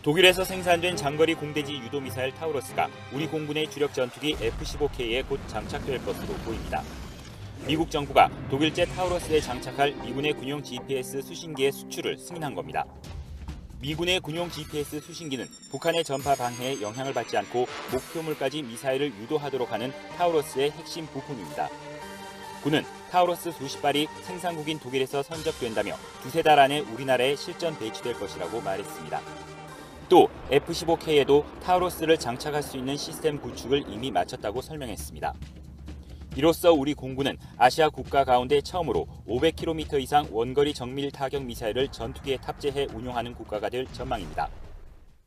독일에서 생산된 장거리 공대지 유도미사일 타우러스가 우리 공군의 주력 전투기 F-15K에 곧 장착될 것으로 보입니다. 미국 정부가 독일제 타우러스에 장착할 미군의 군용 GPS 수신기의 수출을 승인한 겁니다. 미군의 군용 GPS 수신기는 북한의 전파 방해에 영향을 받지 않고 목표물까지 미사일을 유도하도록 하는 타우러스의 핵심 부품입니다. 군은 타우러스 수십 발이 생산국인 독일에서 선적된다며 두세 달 안에 우리나라에 실전 배치될 것이라고 말했습니다. 또 F-15K에도 타우러스를 장착할 수 있는 시스템 구축을 이미 마쳤다고 설명했습니다. 이로써 우리 공군은 아시아 국가 가운데 처음으로 500km 이상 원거리 정밀 타격 미사일을 전투기에 탑재해 운용하는 국가가 될 전망입니다.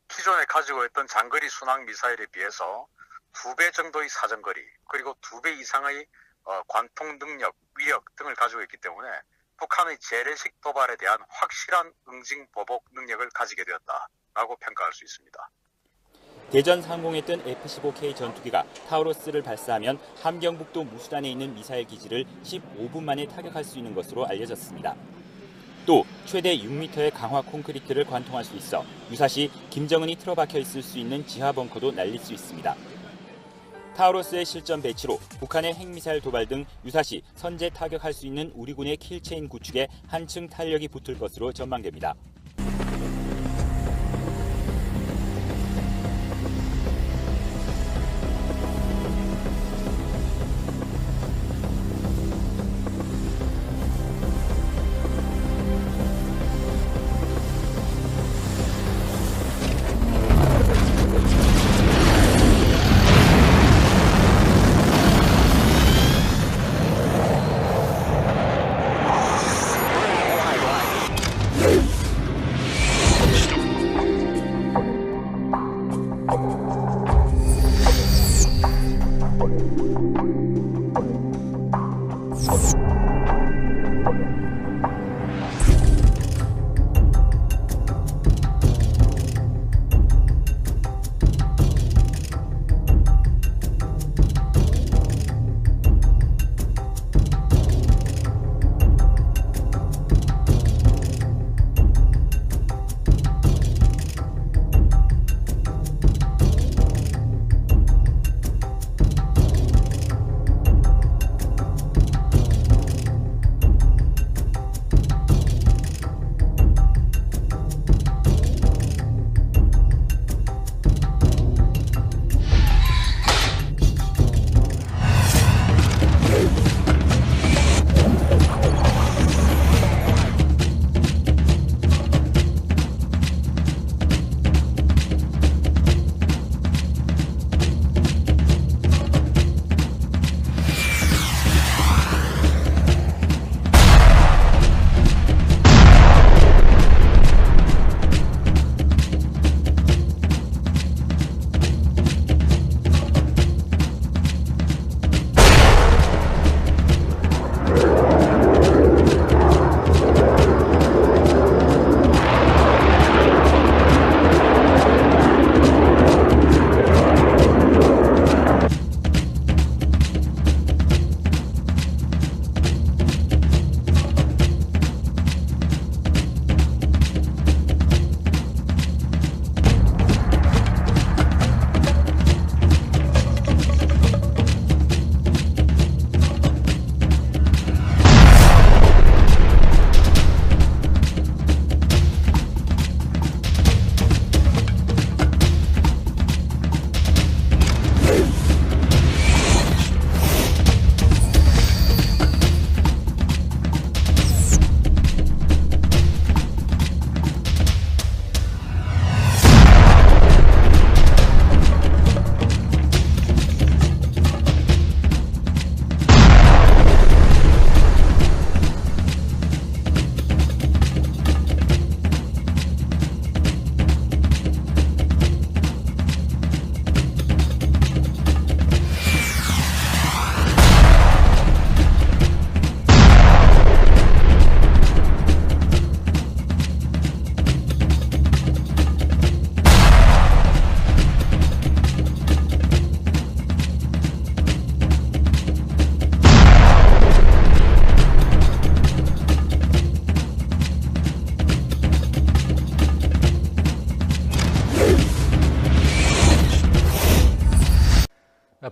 기존에 가지고 있던 장거리 순항 미사일에 비해서 2배 정도의 사정거리, 그리고 2배 이상의 관통 능력, 위력 등을 가지고 있기 때문에 북한의 재래식 도발에 대한 확실한 응징 보복 능력을 가지게 되었다라고 평가할 수 있습니다. 대전 상공에 뜬 F-15K 전투기가 타우러스를 발사하면 함경북도 무수단에 있는 미사일 기지를 15분 만에 타격할 수 있는 것으로 알려졌습니다. 또 최대 6m의 강화 콘크리트를 관통할 수 있어 유사시 김정은이 틀어박혀 있을 수 있는 지하 벙커도 날릴 수 있습니다. 타우러스의 실전 배치로 북한의 핵미사일 도발 등 유사시 선제 타격할 수 있는 우리 군의 킬체인 구축에 한층 탄력이 붙을 것으로 전망됩니다.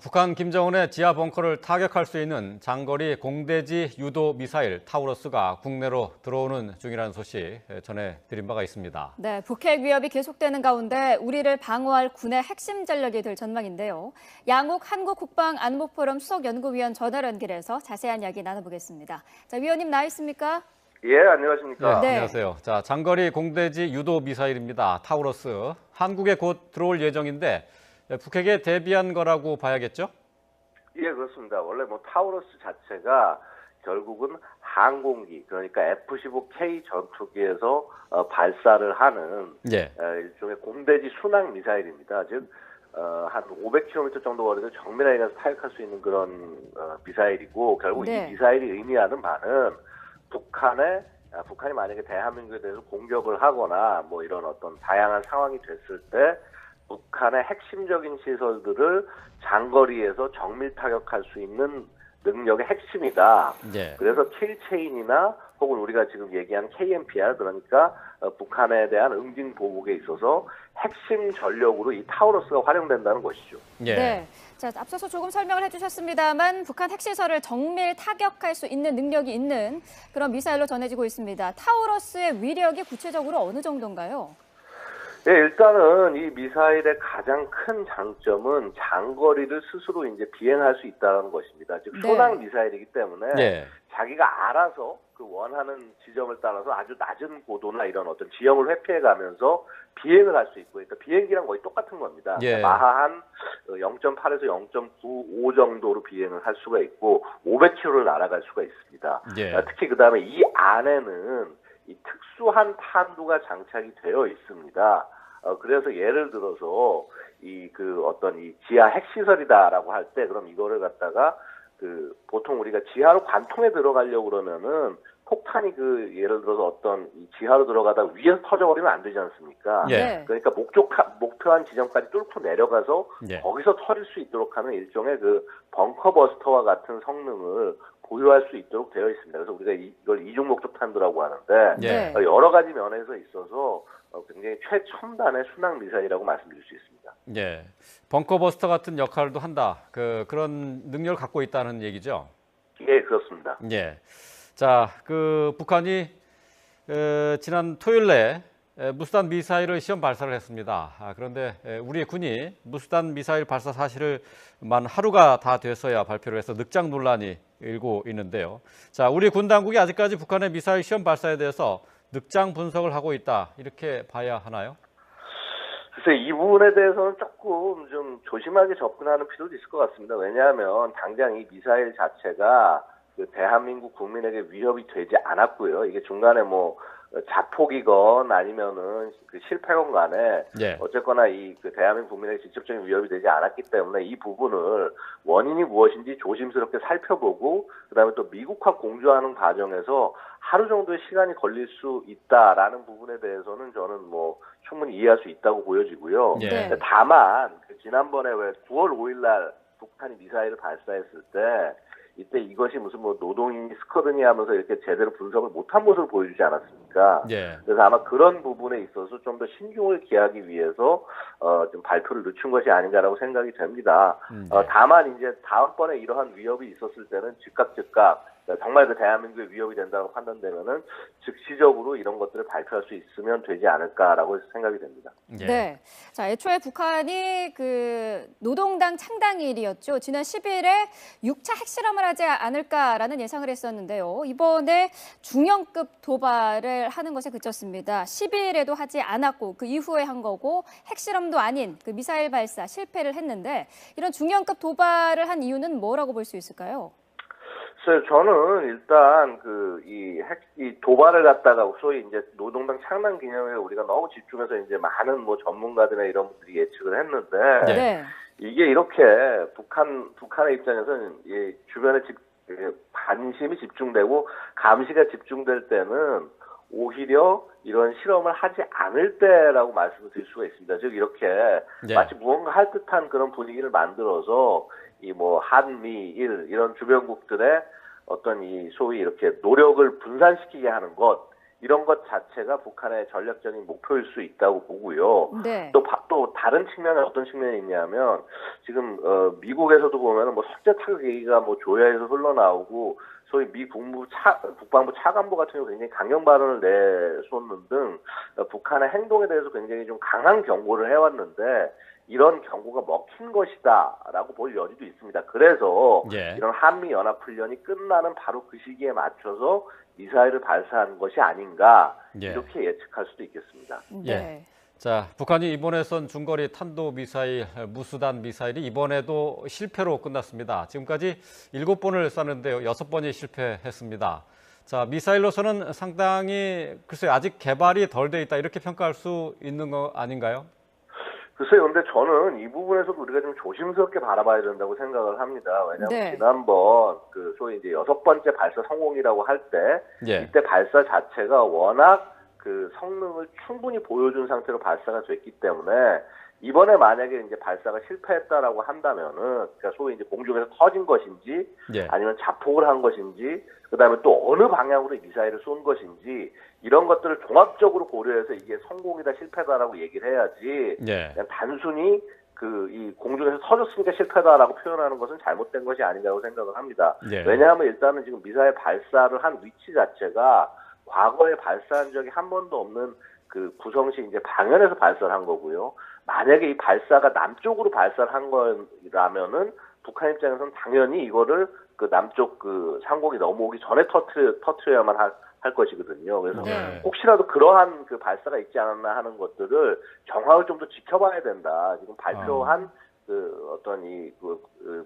북한 김정은의 지하 벙커를 타격할 수 있는 장거리 공대지 유도 미사일 타우러스가 국내로 들어오는 중이라는 소식 전해드린 바가 있습니다. 네, 북핵 위협이 계속되는 가운데 우리를 방어할 군의 핵심 전력이 될 전망인데요. 양욱 한국국방안보포럼 수석연구위원 전화로 연결해서 자세한 이야기 나눠보겠습니다. 자, 위원님 나와 있습니까? 예, 안녕하십니까. 네. 안녕하세요. 자, 장거리 공대지 유도 미사일입니다. 타우러스. 한국에 곧 들어올 예정인데 북핵에 대비한 거라고 봐야겠죠? 예, 그렇습니다. 원래 뭐 타우러스 자체가 결국은 항공기, 그러니까 F-15K 전투기에서 발사를 하는 일종의 공대지 순항 미사일입니다. 즉 한 500km 정도 거리를 정밀하게 가서 타격할 수 있는 그런 미사일이고, 결국 네. 이 미사일이 의미하는 바는 북한이 만약에 대한민국에 대해서 공격을 하거나 뭐 이런 어떤 다양한 상황이 됐을 때 북한의 핵심적인 시설들을 장거리에서 정밀 타격할 수 있는 능력의 핵심이다. 네. 그래서 킬체인이나 혹은 우리가 지금 얘기한 KMPR, 그러니까 북한에 대한 응징 보복에 있어서 핵심 전력으로 이 타우러스가 활용된다는 것이죠. 예. 네. 자, 앞서서 조금 설명을 해주셨습니다만 북한 핵시설을 정밀 타격할 수 있는 능력이 있는 그런 미사일로 전해지고 있습니다. 타우러스의 위력이 구체적으로 어느 정도인가요? 예, 일단은 이 미사일의 가장 큰 장점은 장거리를 스스로 이제 비행할 수 있다는 것입니다. 즉 순항 미사일이기 때문에 네. 자기가 알아서 그 원하는 지점을 따라서 아주 낮은 고도나 이런 어떤 지형을 회피해가면서 비행을 할 수 있고, 그러니까 비행기랑 거의 똑같은 겁니다. 예. 마하 한 0.8에서 0.95 정도로 비행을 할 수가 있고 500km를 날아갈 수가 있습니다. 예. 특히 그 다음에 이 안에는 이 특수한 탄두가 장착이 되어 있습니다. 그래서 예를 들어서 이 지하 핵시설이다라고 할 때, 그럼 이거를 갖다가 보통 우리가 지하로 관통해 들어가려고 그러면은 폭탄이 예를 들어서 어떤 이 지하로 들어가다 위에서 터져버리면 안 되지 않습니까? 예. 그러니까 목표한 지점까지 뚫고 내려가서 예. 거기서 터질 수 있도록 하는 일종의 벙커버스터와 같은 성능을 보유할 수 있도록 되어 있습니다. 그래서 우리가 이걸 이중 목적 탄두라고 하는데, 네. 여러 가지 면에서 있어서 굉장히 최첨단의 순항 미사일이라고 말씀드릴 수 있습니다. 예. 벙커버스터 같은 역할도 한다. 그런 능력을 갖고 있다는 얘기죠. 예, 그렇습니다. 예. 자, 북한이 지난 토요일에 무수단 미사일을 시험 발사를 했습니다. 그런데 우리 군이 무수단 미사일 발사 사실을 만 하루가 다 돼서야 발표를 해서 늑장 논란이 일고 있는데요. 자, 우리 군 당국이 아직까지 북한의 미사일 시험 발사에 대해서 늑장 분석을 하고 있다, 이렇게 봐야 하나요? 글쎄, 이 부분에 대해서는 조금 좀 조심하게 접근하는 필요도 있을 것 같습니다. 왜냐하면 당장 이 미사일 자체가 대한민국 국민에게 위협이 되지 않았고요. 이게 중간에 자폭이건 아니면은 실패건 간에 예. 어쨌거나 대한민국 국민에게 직접적인 위협이 되지 않았기 때문에 이 부분을 원인이 무엇인지 조심스럽게 살펴보고, 그다음에 또 미국과 공조하는 과정에서 하루 정도의 시간이 걸릴 수 있다라는 부분에 대해서는 저는 충분히 이해할 수 있다고 보여지고요. 예. 다만 지난번에 왜 9월 5일 날 북한이 미사일을 발사했을 때 이때 이것이 무슨 노동인이 스커드니 하면서 이렇게 제대로 분석을 못한 모습을 보여주지 않았습니까? 예. 그래서 아마 그런 부분에 있어서 좀 더 신중을 기하기 위해서 좀 발표를 늦춘 것이 아닌가라고 생각이 됩니다. 다만 이제 다음번에 이러한 위협이 있었을 때는 즉각 정말 대한민국에 위협이 된다고 판단되면은 즉시적으로 이런 것들을 발표할 수 있으면 되지 않을까라고 생각이 됩니다. 예. 네. 자, 애초에 북한이 노동당 창당일이었죠. 지난 10일에 6차 핵실험을 하지 않을까라는 예상을 했었는데요. 이번에 중형급 도발을 하는 것에 그쳤습니다. 10일에도 하지 않았고 그 이후에 한 거고, 핵실험도 아닌 미사일 발사 실패를 했는데, 이런 중형급 도발을 한 이유는 뭐라고 볼 수 있을까요? 저는 일단 이 도발을 갖다가 소위 이제 노동당 창당 기념회에 우리가 너무 집중해서 이제 많은 전문가들이나 이런 분들이 예측을 했는데, 네. 이게 이렇게 북한의 입장에서는 주변에 관심이 집중되고 감시가 집중될 때는 오히려 이런 실험을 하지 않을 때라고 말씀을 드릴 수가 있습니다. 즉 이렇게 마치 무언가 할 듯한 그런 분위기를 만들어서 한미일 이런 주변국들의 어떤 소위 이렇게 노력을 분산시키게 하는 것, 이런 것 자체가 북한의 전략적인 목표일 수 있다고 보고요. 네. 또 다른 측면에 어떤 측면이 있냐면 지금 미국에서도 보면은 뭐 선제 타격 얘기가 뭐 조야에서 흘러나오고 소위 미 국방부 차관보 같은 경우 굉장히 강경 발언을 내쏟는 등 북한의 행동에 대해서 굉장히 좀 강한 경고를 해왔는데 이런 경고가 먹힌 것이다라고 볼 여지도 있습니다. 그래서 예. 이런 한미연합훈련이 끝나는 바로 그 시기에 맞춰서 미사일을 발사한 것이 아닌가 예. 이렇게 예측할 수도 있겠습니다. 네. 자, 북한이 이번에 쏜 중거리 탄도미사일, 무수단 미사일이 이번에도 실패로 끝났습니다. 지금까지 7번을 쐈는데요. 6번이 실패했습니다. 자, 미사일로서는 상당히 글쎄요, 아직 개발이 덜 돼 있다 이렇게 평가할 수 있는 거 아닌가요? 글쎄요, 근데 저는 이 부분에서도 우리가 좀 조심스럽게 바라봐야 된다고 생각을 합니다. 왜냐하면 네. 지난번 그 소위 이제 6번째 발사 성공이라고 할 때 예. 이때 발사 자체가 워낙 그 성능을 충분히 보여준 상태로 발사가 됐기 때문에 이번에 만약에 이제 발사가 실패했다라고 한다면은 그러니까 소위 이제 공중에서 터진 것인지 예. 아니면 자폭을 한 것인지 그다음에 또 어느 방향으로 미사일을 쏜 것인지 이런 것들을 종합적으로 고려해서 이게 성공이다 실패다라고 얘기를 해야지 예. 그냥 단순히 이 공중에서 터졌으니까 실패다라고 표현하는 것은 잘못된 것이 아닌가라고 생각을 합니다. 예. 왜냐하면 일단은 지금 미사일 발사를 한 위치 자체가 과거에 발사한 적이 한 번도 없는 그 구성시 이제 방연에서 발사를 한 거고요. 만약에 이 발사가 남쪽으로 발사를 한 거라면은 북한 입장에서는 당연히 이거를 그 남쪽 그 상공이 넘어오기 전에 터트려야만 할 것이거든요. 그래서 네. 혹시라도 그러한 그 발사가 있지 않았나 하는 것들을 정확을 좀 더 지켜봐야 된다. 지금 발표한 그 어떤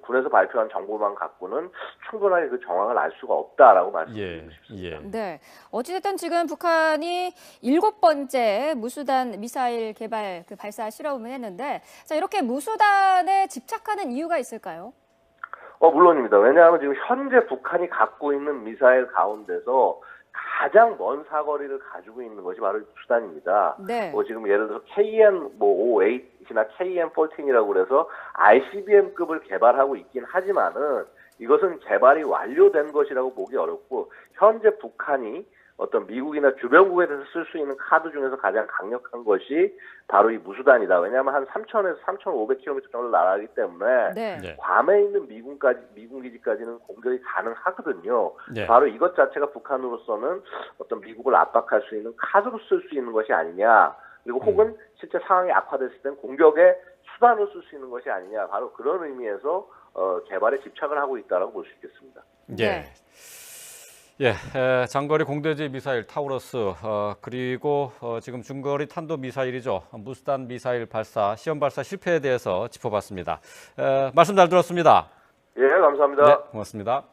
군에서 발표한 정보만 갖고는 충분하게 그 정황을 알 수가 없다라고 말씀드리고 싶습니다. 네. 어찌됐든 지금 북한이 7번째 무수단 미사일 개발 그 발사 실험을 했는데 자, 이렇게 무수단에 집착하는 이유가 있을까요? 물론입니다. 왜냐하면 지금 현재 북한이 갖고 있는 미사일 가운데서 가장 먼 사거리를 가지고 있는 것이 바로 수단입니다. 네. 지금 예를 들어서 KN-58이나 KN-14이라고 그래서 ICBM급을 개발하고 있긴 하지만은 이것은 개발이 완료된 것이라고 보기 어렵고 현재 북한이 어떤 미국이나 주변국에 대해서 쓸 수 있는 카드 중에서 가장 강력한 것이 바로 이 무수단이다. 왜냐하면 한 3,000에서 3,500km 정도 날아가기 때문에 네. 네. 괌에 있는 미군 기지까지는 공격이 가능하거든요. 네. 바로 이것 자체가 북한으로서는 어떤 미국을 압박할 수 있는 카드로 쓸 수 있는 것이 아니냐. 그리고 혹은 실제 상황이 악화됐을 땐 공격의 수단으로 쓸 수 있는 것이 아니냐. 바로 그런 의미에서 개발에 집착을 하고 있다고 볼 수 있겠습니다. 예. 예, 장거리 공대지 미사일 타우러스 그리고 지금 중거리 탄도 미사일이죠. 무수단 미사일 발사 시험 발사 실패에 대해서 짚어봤습니다. 말씀 잘 들었습니다. 예, 감사합니다. 네, 고맙습니다.